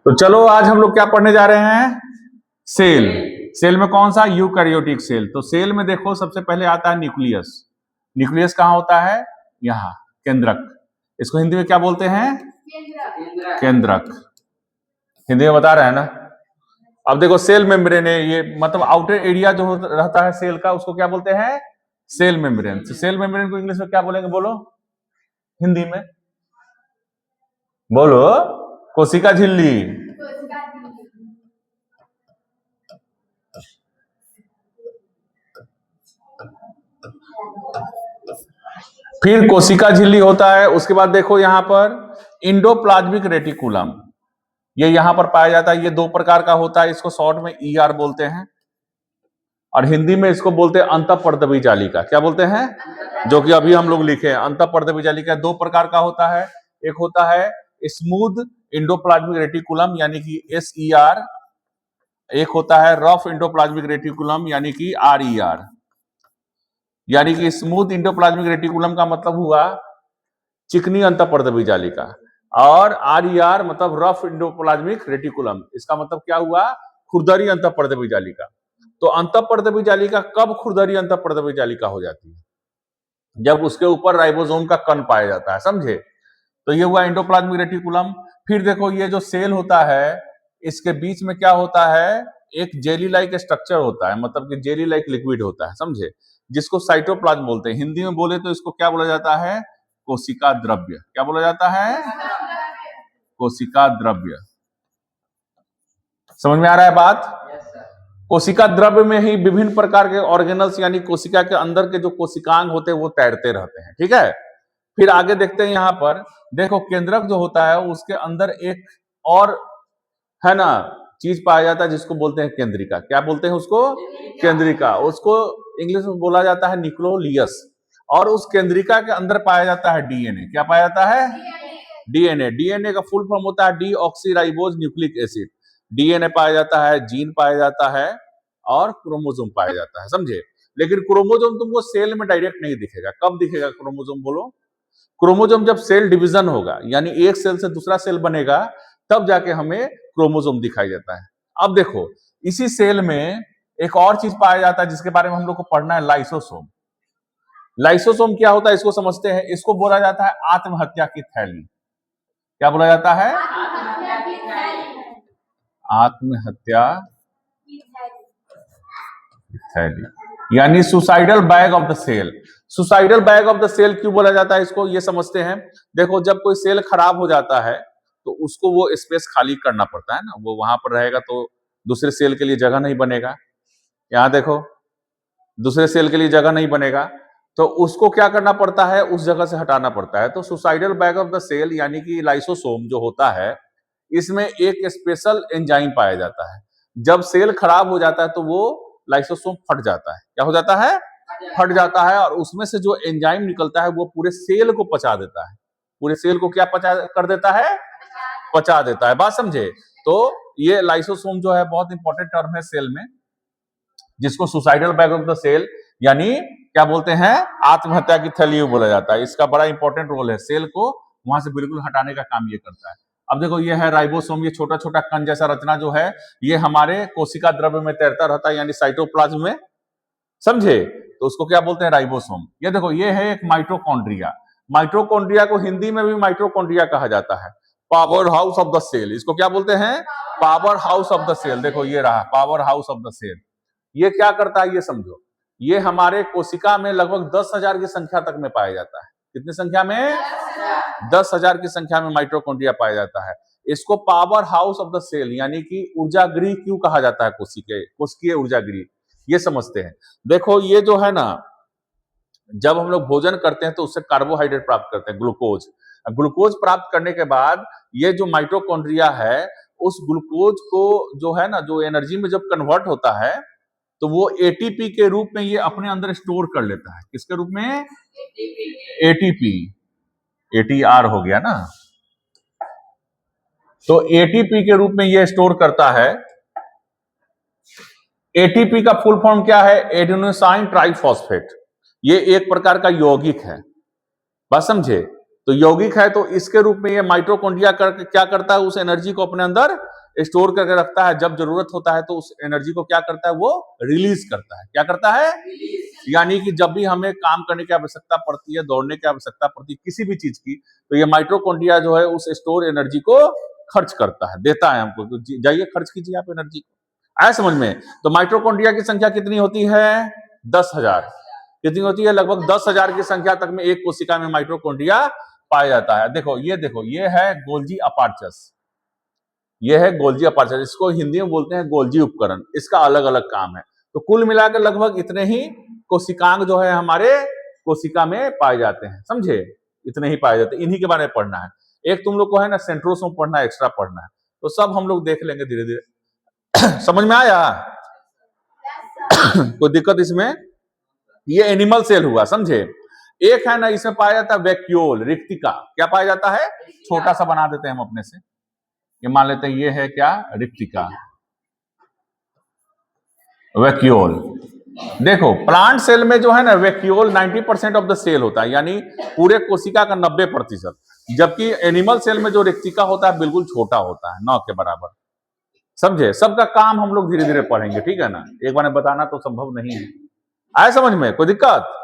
तो चलो आज हम लोग क्या पढ़ने जा रहे हैं, सेल। सेल में कौन सा, यूकैरियोटिक सेल। तो सेल में देखो सबसे पहले आता है न्यूक्लियस। न्यूक्लियस कहाँ होता है, यहाँ केंद्रक। इसको हिंदी में क्या बोलते हैं, केंद्रक। हिंदी में बता रहे हैं ना। अब देखो सेल मेम्ब्रेन है ये, मतलब आउटर एरिया जो रहता है सेल का उसको क्या बोलते हैं, सेल मेम्ब्रेन। तो सेल मेम्ब्रेन को इंग्लिश में क्या बोलेंगे, बोलो हिंदी में बोलो, कोशिका झिल्ली। फिर कोशिका झिल्ली होता है। उसके बाद देखो यहां पर इंडोप्लाज्मिक रेटिकुलम, ये यहां पर पाया जाता है। ये दो प्रकार का होता है, इसको शॉर्ट में ईआर बोलते हैं और हिंदी में इसको बोलते हैं अंतःपर्दवी जालिका। क्या बोलते हैं, जो कि अभी हम लोग लिखे हैं अंतःपर्दवी जालिका। दो प्रकार का होता है, एक होता है स्मूथ इंडोप्लाज्मिक रेटिकुलम यानी कि एसईआर, एक होता है रफ इंडोप्लाज्मिक रेटिकुलम यानी कि आरईआर। यानी कि स्मूथ इंडोप्लाज्मिक रेटिकुलम का मतलब हुआ चिकनी अंतःपर्दवी जालिका, और आरईआर मतलब रफ इंडोप्लाज्मिक रेटिकुलम, इसका मतलब क्या हुआ, खुरदरी अंतःपर्दवी जालिका। तो अंतःपर्दवी जालिका कब खुरदरी अंतःपर्दवी जालिका हो जाती है, जब उसके ऊपर राइबोसोम का कण पाया जाता है, समझे। तो ये हुआ इंडोप्लाज्मिक रेटिकुलम। फिर देखो ये जो सेल होता है इसके बीच में क्या होता है, एक जेली लाइक स्ट्रक्चर होता है, मतलब कि जेली लाइक लिक्विड होता है, समझे, जिसको साइटोप्लाज्म बोलते हैं। हिंदी में बोले तो इसको क्या बोला जाता है, कोशिका द्रव्य। क्या बोला जाता है, कोशिका द्रव्य। समझ में आ रहा है बात। कोशिका द्रव्य में ही विभिन्न प्रकार के ऑर्गेनल्स यानी कोशिका के अंदर के जो कोशिकांग होते हैं वो तैरते रहते हैं, ठीक है। फिर आगे देखते हैं, यहां पर देखो केंद्रक जो होता है उसके अंदर एक और है ना चीज पाया जाता है जिसको बोलते हैं केंद्रिका। क्या बोलते हैं उसको, केंद्रिका। उसको इंग्लिश में बोला जाता है न्यूक्लियस। और उस केंद्रिका के अंदर पाया जाता है डीएनए। क्या पाया जाता है, डीएनए। डीएनए का फुल फॉर्म होता है डीऑक्सीराइबोज न्यूक्लिक एसिड। डीएनए पाया जाता है, जीन पाया जाता है और क्रोमोसोम पाया जाता है, समझे। लेकिन क्रोमोसोम तुमको सेल में डायरेक्ट नहीं दिखेगा। कब दिखेगा क्रोमोसोम, बोलो। क्रोमोसोम जब सेल डिवीजन होगा यानी एक सेल से दूसरा सेल बनेगा, तब जाके हमें क्रोमोसोम दिखाई देता है। अब देखो इसी सेल में एक और चीज पाया जाता है जिसके बारे में हम लोग को पढ़ना है, लाइसोसोम। लाइसोसोम क्या होता है इसको समझते हैं। इसको बोला जाता है आत्महत्या की थैली। क्या बोला जाता है, आत्महत्या की थैली यानी suicidal bag of the cell. Suicidal bag of the cell क्यों बोला जाता है इसको, ये समझते हैं। देखो जब कोई सेल खराब हो जाता है तो उसको वो स्पेस खाली करना पड़ता है ना, वो वहां पर रहेगा तो दूसरे सेल के लिए जगह नहीं बनेगा। यहां देखो दूसरे सेल के लिए जगह नहीं बनेगा, तो उसको क्या करना पड़ता है, उस जगह से हटाना पड़ता है। तो suicidal bag of the cell यानी कि लाइसोसोम जो होता है, इसमें एक स्पेशल एंजाइम पाया जाता है। जब सेल खराब हो जाता है तो वो लाइसोसोम फट जाता है। क्या हो जाता है, फट जाता है, और उसमें से जो एंजाइम निकलता है वो पूरे सेल को पचा देता है। पूरे सेल को क्या पचा कर देता है, पचा देता है। बात समझे। तो ये लाइसोसोम जो है बहुत इंपॉर्टेंट टर्म है सेल में, जिसको suicidal bag of the cell यानी क्या बोलते हैं, आत्महत्या की थैली बोला जाता है। इसका बड़ा इंपॉर्टेंट रोल है, सेल को वहां से बिल्कुल हटाने का काम ये करता है। अब देखो ये है राइबोसोम, ये छोटा छोटा कण जैसा रचना जो है ये हमारे कोशिका द्रव्य में तैरता रहता है यानी साइटोप्लाज्म में, समझे। तो उसको क्या बोलते हैं, राइबोसोम। ये देखो ये है एक माइटोकॉन्ड्रिया। माइटोकॉन्ड्रिया को हिंदी में भी माइटोकॉन्ड्रिया कहा जाता है, power house of the cell. इसको क्या बोलते हैं, power house of the cell. देखो ये रहा power house of the cell. ये क्या करता है ये समझो, ये हमारे कोशिका में लगभग 10,000 की संख्या तक में पाया जाता है। कितनी संख्या में, 10,000 की संख्या में माइटोकॉन्ड्रिया पाया जाता है। इसको power house of the cell यानी कि ऊर्जा गृह क्यों कहा जाता है, कोशिकीय ऊर्जा गृह, ये समझते हैं। देखो ये जो है ना, जब हम लोग भोजन करते हैं तो उससे कार्बोहाइड्रेट प्राप्त करते हैं, ग्लूकोज। ग्लूकोज प्राप्त करने के बाद ये जो माइटोकॉन्ड्रिया है उस ग्लूकोज को जो है ना, जो एनर्जी में जब कन्वर्ट होता है तो वो एटीपी के रूप में ये अपने अंदर स्टोर कर लेता है। किसके रूप में, एटीपी। एटीआर हो गया ना, तो एटीपी के रूप में ये स्टोर करता है। एटीपी का फुल फॉर्म क्या है, एडेनोसाइन ट्राइफॉस्फेट। ये एक प्रकार का यौगिक है, बात समझे। तो यौगिक है तो इसके रूप में ये माइटोकॉन्ड्रिया करके क्या करता है, उस एनर्जी को अपने अंदर स्टोर करके रखता है। जब जरूरत होता है तो उस एनर्जी को क्या करता है, वो रिलीज करता है। क्या करता है? यानी कि जब भी हमें काम करने की आवश्यकता पड़ती है, दौड़ने की आवश्यकता पड़ती है किसी भी चीज की, तो ये माइटोकॉन्ड्रिया जो है उस स्टोर एनर्जी को खर्च करता है, देता है हमको। तो जाइए खर्च कीजिए आप एनर्जी को। आया समझ में? तो माइटोकॉन्ड्रिया की संख्या कितनी होती है? 10,000। कितनी होती है? लगभग 10,000 की संख्या तक में एक कोशिका में माइटोकॉन्ड्रिया पाया जाता है। देखो ये है गोल्जी अपार्चस, ये है गोल्जी अपार्चस, इसको हिंदी में बोलते हैं गोल्जी उपकरण। इसका अलग अलग काम है। तो कुल मिलाकर लगभग इतने ही कोशिकांग जो है हमारे कोशिका में पाए जाते हैं, समझे? इतने ही पाए जाते हैं, इन्हीं के बारे में पढ़ना है। एक तुम लोग को है ना सेंट्रोसोम पढ़ना है, एक्स्ट्रा पढ़ना है, तो सब हम लोग देख लेंगे धीरे धीरे। समझ में आया? कोई दिक्कत इसमें? ये एनिमल सेल हुआ, समझे? एक है ना इसमें पाया जाता है वैक्यूल, रिक्तिका। क्या पाया जाता है? छोटा सा बना देते हैं हम अपने से, ये मान लेते हैं ये है क्या? रिक्तिका, वैक्यूल। देखो प्लांट सेल में जो है ना वैक्यूल 90% ऑफ द सेल होता है, यानी पूरे कोशिका का 90%। जबकि एनिमल सेल में जो रिक्तिका होता है बिल्कुल छोटा होता है, 9 के बराबर। समझे? सबका काम हम लोग धीरे धीरे पढ़ेंगे, ठीक है ना? एक बार में बताना तो संभव नहीं है। आया समझ में? कोई दिक्कत?